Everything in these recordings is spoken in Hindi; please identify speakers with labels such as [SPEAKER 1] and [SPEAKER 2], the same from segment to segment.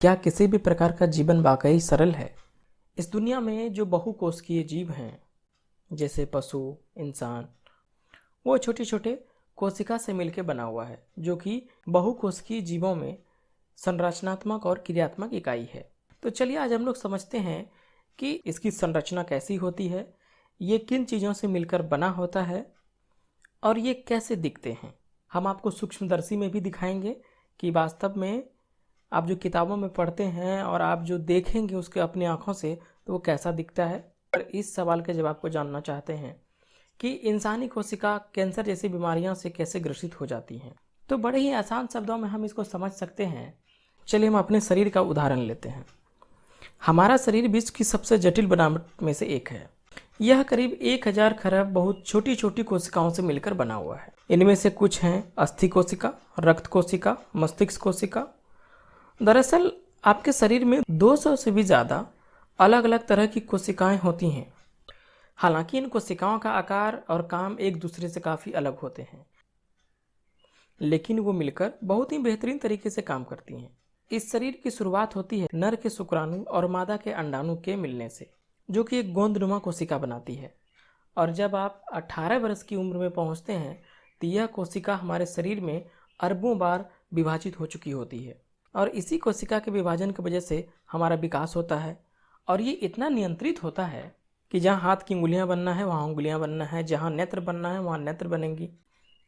[SPEAKER 1] क्या किसी भी प्रकार का जीवन वाकई सरल है? इस दुनिया में जो बहुकोशिकीय जीव हैं, जैसे पशु, इंसान, वो छोटे छोटे कोशिका से मिलकर बना हुआ है, जो कि बहुकोशिकीय जीवों में संरचनात्मक और क्रियात्मक इकाई है। तो चलिए आज हम लोग समझते हैं कि इसकी संरचना कैसी होती है, ये किन चीज़ों से मिलकर बना होता है और ये कैसे दिखते हैं। हम आपको सूक्ष्मदर्शी में भी दिखाएंगे कि वास्तव में आप जो किताबों में पढ़ते हैं और आप जो देखेंगे उसके अपनी आँखों से, तो वो कैसा दिखता है। और इस सवाल के जवाब को जानना चाहते हैं कि इंसानी कोशिका कैंसर जैसी बीमारियों से कैसे ग्रसित हो जाती हैं, तो बड़े ही आसान शब्दों में हम इसको समझ सकते हैं। चलिए हम अपने शरीर का उदाहरण लेते हैं। हमारा शरीर विश्व की सबसे जटिल बनावट में से एक है। यह करीब 1000 खरब बहुत छोटी छोटी कोशिकाओं से मिलकर बना हुआ है। इनमें से कुछ हैं अस्थि कोशिका, रक्त कोशिका, मस्तिष्क कोशिका। दरअसल आपके शरीर में 200 से भी ज़्यादा अलग अलग तरह की कोशिकाएं होती हैं। हालांकि इन कोशिकाओं का आकार और काम एक दूसरे से काफ़ी अलग होते हैं, लेकिन वो मिलकर बहुत ही बेहतरीन तरीके से काम करती हैं। इस शरीर की शुरुआत होती है नर के शुक्राणु और मादा के अंडाणु के मिलने से, जो कि एक गोंदनुमा कोशिका बनाती है। और जब आप 18 वर्ष की उम्र में पहुंचते हैं तो यह कोशिका हमारे शरीर में अरबों बार विभाजित हो चुकी होती है। और इसी कोशिका के विभाजन की वजह से हमारा विकास होता है। और ये इतना नियंत्रित होता है कि जहाँ हाथ की उंगलियाँ बनना है वहाँ उंगलियाँ बनना है, जहाँ नेत्र बनना है वहाँ नेत्र बनेंगी।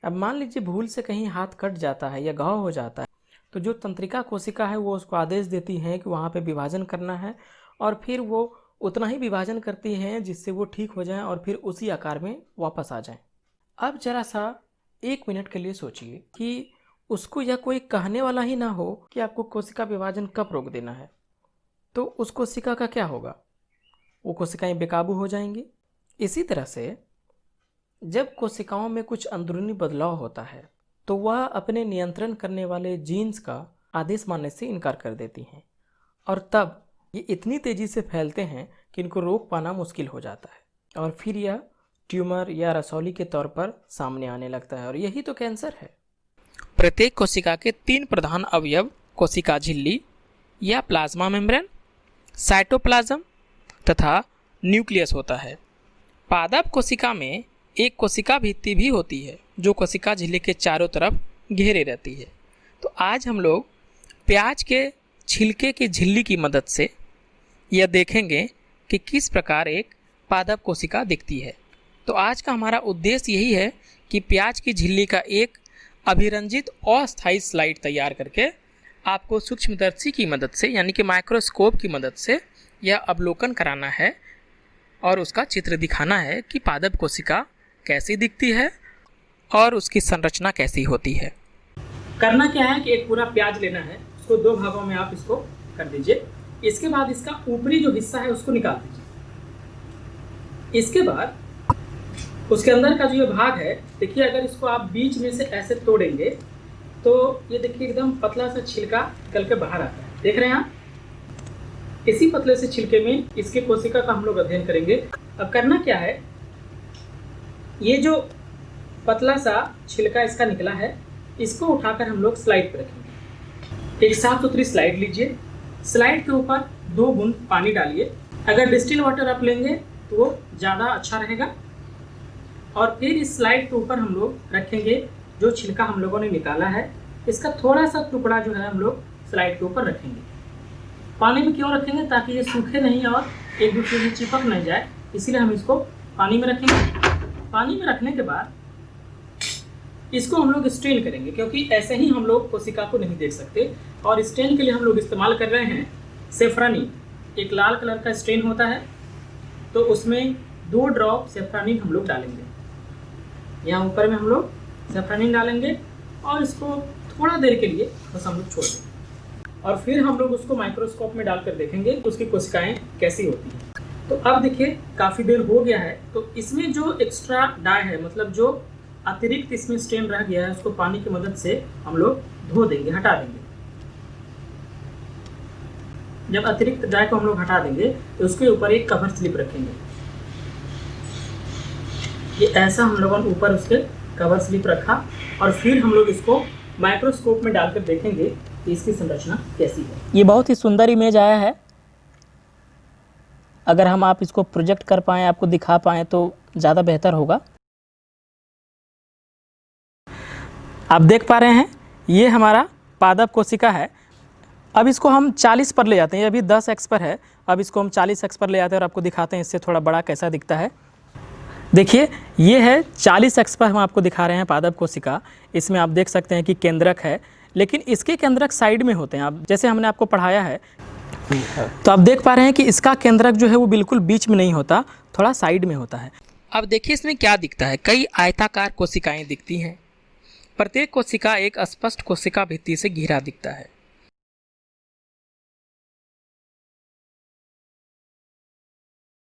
[SPEAKER 1] अब मान लीजिए भूल से कहीं हाथ कट जाता है या घाव हो जाता है, तो जो तंत्रिका कोशिका है वो उसको आदेश देती है कि वहाँ पे विभाजन करना है, और फिर वो उतना ही विभाजन करती हैं जिससे वो ठीक हो जाए और फिर उसी आकार में वापस आ जाएं। अब जरा सा 1 मिनट के लिए सोचिए कि उसको यह कोई कहने वाला ही ना हो कि आपको कोशिका विभाजन कब रोक देना है, तो उस कोशिका का क्या होगा? वो कोशिकाएं बेकाबू हो जाएंगी। इसी तरह से जब कोशिकाओं में कुछ अंदरूनी बदलाव होता है तो वह अपने नियंत्रण करने वाले जीन्स का आदेश मानने से इनकार कर देती हैं, और तब ये इतनी तेज़ी से फैलते हैं कि इनको रोक पाना मुश्किल हो जाता है, और फिर यह ट्यूमर या रसौली के तौर पर सामने आने लगता है। और यही तो कैंसर है। प्रत्येक कोशिका के 3 प्रधान अवयव कोशिका झिल्ली या प्लाज्मा मेम्ब्रेन, साइटोप्लाज्म तथा न्यूक्लियस होता है। पादप कोशिका में एक कोशिका भित्ति भी होती है जो कोशिका झिल्ली के चारों तरफ घेरे रहती है। तो आज हम लोग प्याज के छिलके की झिल्ली की मदद से यह देखेंगे कि किस प्रकार एक पादप कोशिका दिखती है। तो आज का हमारा उद्देश्य यही है कि प्याज की झिल्ली का एक अभिरंजित अस्थायी स्लाइड तैयार करके आपको सूक्ष्मदर्शी की मदद से, यानी कि माइक्रोस्कोप की मदद से यह अवलोकन कराना है और उसका चित्र दिखाना है कि पादप कोशिका कैसी दिखती है और उसकी संरचना कैसी होती है। करना क्या है कि एक पूरा प्याज लेना है, उसको 2 भागों में आप इसको कर दीजिए। इसके बाद इसका ऊपरी जो हिस्सा है उसको निकाल दीजिए। इसके बाद उसके अंदर का जो ये भाग है, देखिए अगर इसको आप बीच में से ऐसे तोड़ेंगे तो ये देखिए एकदम पतला सा छिलका निकल के बाहर आता है। देख रहे हैं आप? इसी पतले से छिलके में इसके कोशिका का हम लोग अध्ययन करेंगे। अब करना क्या है, ये जो पतला सा छिलका इसका निकला है, इसको उठाकर हम लोग स्लाइड पर रखेंगे। एक साफ सुथरी स्लाइड लीजिए। स्लाइड के ऊपर 2 बूंद पानी डालिए। अगर डिस्टिल वाटर आप लेंगे तो वो ज़्यादा अच्छा रहेगा। और फिर इस स्लाइड के ऊपर हम लोग रखेंगे जो छिलका हम लोगों ने निकाला है। इसका थोड़ा सा टुकड़ा जो है हम लोग स्लाइड के ऊपर रखेंगे। पानी में क्यों रखेंगे? ताकि ये सूखे नहीं और एक दूसरे से चिपक नहीं जाए, इसीलिए हम इसको पानी में रखेंगे। पानी में रखने के बाद इसको हम लोग स्ट्रेन करेंगे, क्योंकि ऐसे ही हम लोग कोशिका को नहीं देख सकते। और स्ट्रेन के लिए हम लोग इस्तेमाल कर रहे हैं सेफ्रानिन। एक लाल कलर का स्ट्रेन होता है, तो उसमें 2 ड्रॉप सेफ्रानिन हम लोग डालेंगे। यहाँ ऊपर में हम लोग सेफ्रानिन डालेंगे और इसको थोड़ा देर के लिए बस हम लोग छोड़ देंगे, और फिर हम लोग उसको माइक्रोस्कोप में डालकर देखेंगे उसकी कोशिकाएं कैसी होती हैं। तो अब देखिए काफ़ी देर हो गया है, तो इसमें जो एक्स्ट्रा डाई है, मतलब जो अतिरिक्त इसमें स्ट्रेन रह गया है, उसको पानी की मदद से हम लोग धो देंगे, हटा देंगे। जब अतिरिक्त डाई को हम लोग हटा देंगे तो उसके ऊपर एक कवर स्लिप रखेंगे। ये ऐसा हम लोगों ने ऊपर उसके कवर स्लिप रखा, और फिर हम लोग इसको माइक्रोस्कोप में डालकर देखेंगे कि इसकी संरचना कैसी है। ये बहुत ही सुंदर इमेज आया है। अगर हम आप इसको प्रोजेक्ट कर पाएँ, आपको दिखा पाएँ तो ज़्यादा बेहतर होगा। आप देख पा रहे हैं ये हमारा पादप कोशिका है। अब इसको हम 40 पर ले जाते हैं। ये अभी 10x पर है, अब इसको हम 40x पर ले जाते हैं और आपको दिखाते हैं इससे थोड़ा बड़ा कैसा दिखता है। देखिए ये है 40x पर हम आपको दिखा रहे हैं पादप कोशिका। इसमें आप देख सकते हैं कि केंद्रक है, लेकिन इसके केंद्रक साइड में होते हैं। आप जैसे हमने आपको पढ़ाया है तो आप देख पा रहे हैं कि इसका केंद्रक जो है वो बिल्कुल बीच में नहीं होता, थोड़ा साइड में होता है। अब देखिए इसमें क्या दिखता है, कई आयताकार कोशिकाएं दिखती हैं। प्रत्येक कोशिका एक स्पष्ट कोशिका भित्ति से घिरा दिखता है।